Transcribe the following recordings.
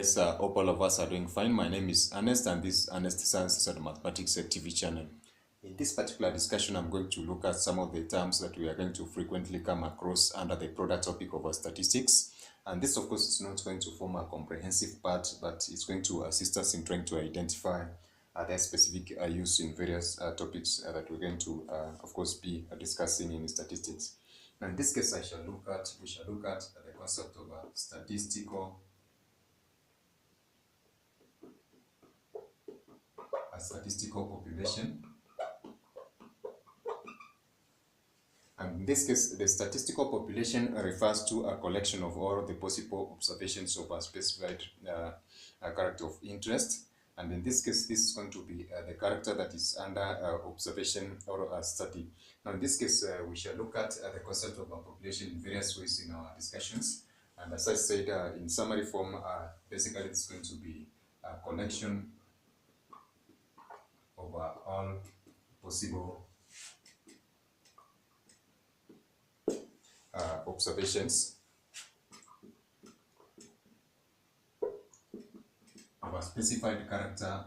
Yes, hope all of us are doing fine. My name is Ernest, and this is Ernest Science and Mathematics TV channel. In this particular discussion, I'm going to look at some of the terms that we are going to frequently come across under the broader topic of statistics. And this, of course, is not going to form a comprehensive part, but it's going to assist us in trying to identify their specific use in various topics that we're going to, of course, be discussing in statistics. Now, in this case, we shall look at the concept of statistical population. And in this case, the statistical population refers to a collection of all the possible observations of a specified character of interest. And in this case, this is going to be the character that is under observation or study. Now, in this case, we shall look at the concept of a population in various ways in our discussions. And as I said, in summary form, basically it's going to be a collection of all possible observations of a specified character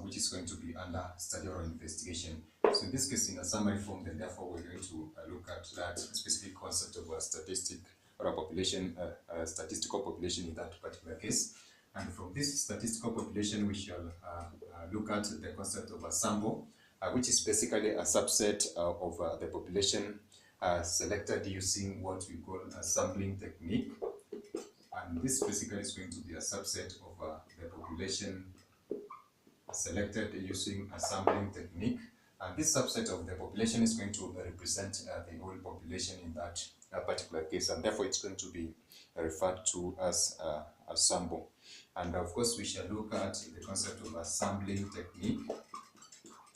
which is going to be under study or investigation. So in this case, in a summary form, then therefore we're going to look at that specific concept of a statistic or a population, statistical population in that particular case. And from this statistical population, we shall look at the concept of a sample, which is basically a subset of the population selected using what we call a sampling technique. And this basically is going to be a subset of the population selected using a sampling technique. And this subset of the population is going to represent the whole population in that particular case, and therefore it's going to be referred to as a sample. And of course, we shall look at the concept of a sampling technique,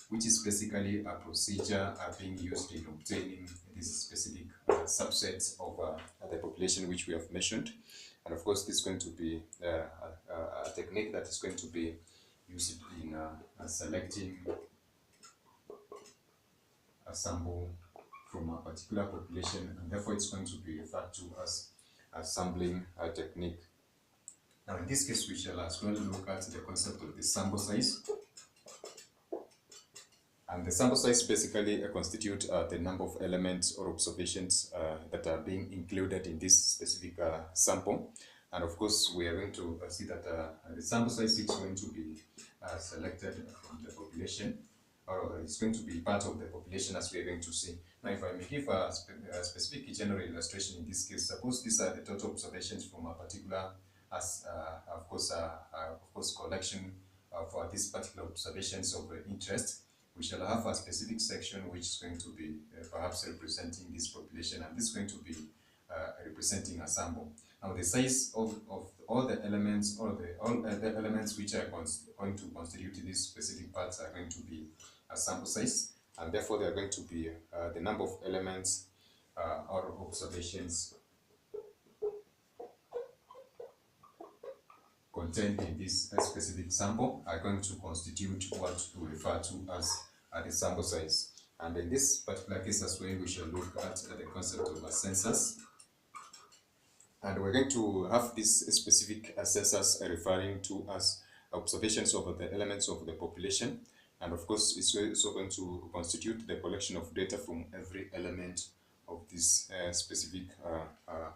which is basically a procedure being used in obtaining these specific subsets of the population which we have mentioned. And of course, this is going to be a technique that is going to be used in selecting a sample from a particular population, and therefore it's going to be referred to as a sampling technique. Now, in this case, we shall as well look at the concept of the sample size. And the sample size basically constitutes the number of elements or observations that are being included in this specific sample. And of course, we are going to see that the sample size is going to be selected from the population, or it's going to be part of the population, as we are going to see. Now, if I may give a specific general illustration in this case, suppose these are the total observations from a particular, of course, collection for these particular observations of interest. We shall have a specific section which is going to be perhaps representing this population, and this is going to be representing a sample. Now, the size of all the elements, all the elements which are going to constitute these specific parts are going to be a sample size, and therefore they are going to be the number of elements or observations contained in this specific sample are going to constitute what we refer to as the sample size. And in this particular case as well, we shall look at the concept of a census. And we're going to have this specific census referring to as observations of the elements of the population. And of course, it's also going to constitute the collection of data from every element of this specific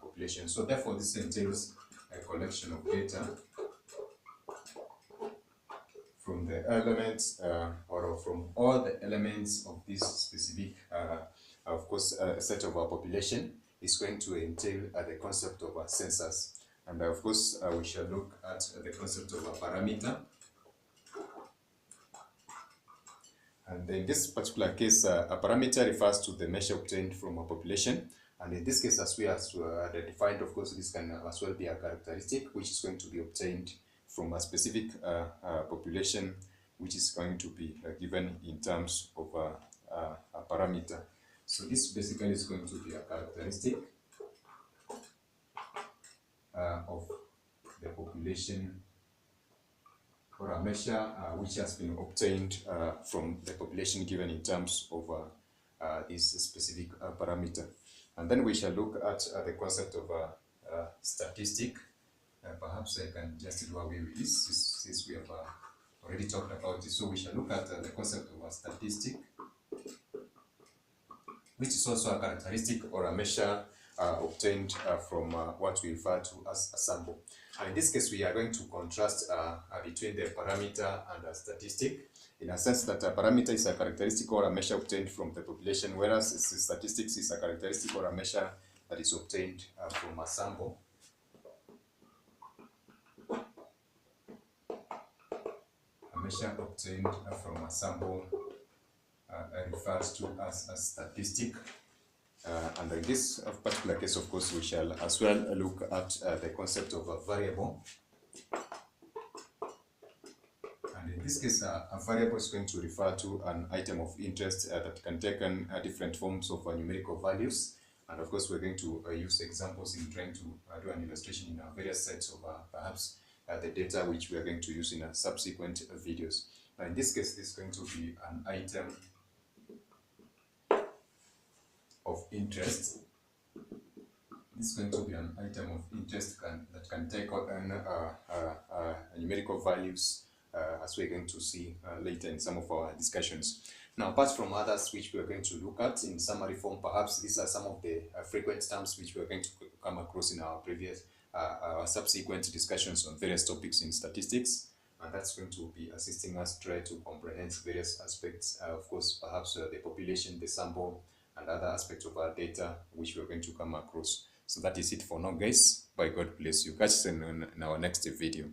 population. So therefore, this entails a collection of data from the elements or from all the elements of this specific, of course, set of our population is going to entail the concept of a census. And of course, we shall look at the concept of a parameter. And in this particular case, a parameter refers to the measure obtained from a population. And in this case, as we have defined, of course, this can as well be a characteristic which is going to be obtained from a specific population, which is going to be given in terms of a parameter. So this basically is going to be a characteristic of the population, or a measure which has been obtained from the population given in terms of this specific parameter. And then we shall look at the concept of statistic. perhaps I can just do away with this since we have already talked about this. So we shall look at the concept of a statistic, which is also a characteristic or a measure obtained from what we refer to as a sample. And in this case, we are going to contrast between the parameter and a statistic, in a sense that a parameter is a characteristic or a measure obtained from the population, whereas statistics is a characteristic or a measure that is obtained from a sample. A measure obtained from a sample refers to as a statistic. And in this particular case, of course, we shall as well look at the concept of a variable. And in this case, a variable is going to refer to an item of interest that can take on different forms of numerical values. And of course, we're going to use examples in trying to do an illustration in various sets of perhaps the data which we are going to use in subsequent videos. Now, in this case, this is going to be an item of interest. This is going to be an item of interest that can take on numerical values, as we're going to see later in some of our discussions. Now, apart from others which we are going to look at in summary form, perhaps these are some of the frequent terms which we are going to come across in our previous subsequent discussions on various topics in statistics. And that's going to be assisting us try to comprehend various aspects, of course, perhaps the population, the sample, and other aspects of our data which we're going to come across. So that is it for now, guys. By God bless you. Catch you in our next video.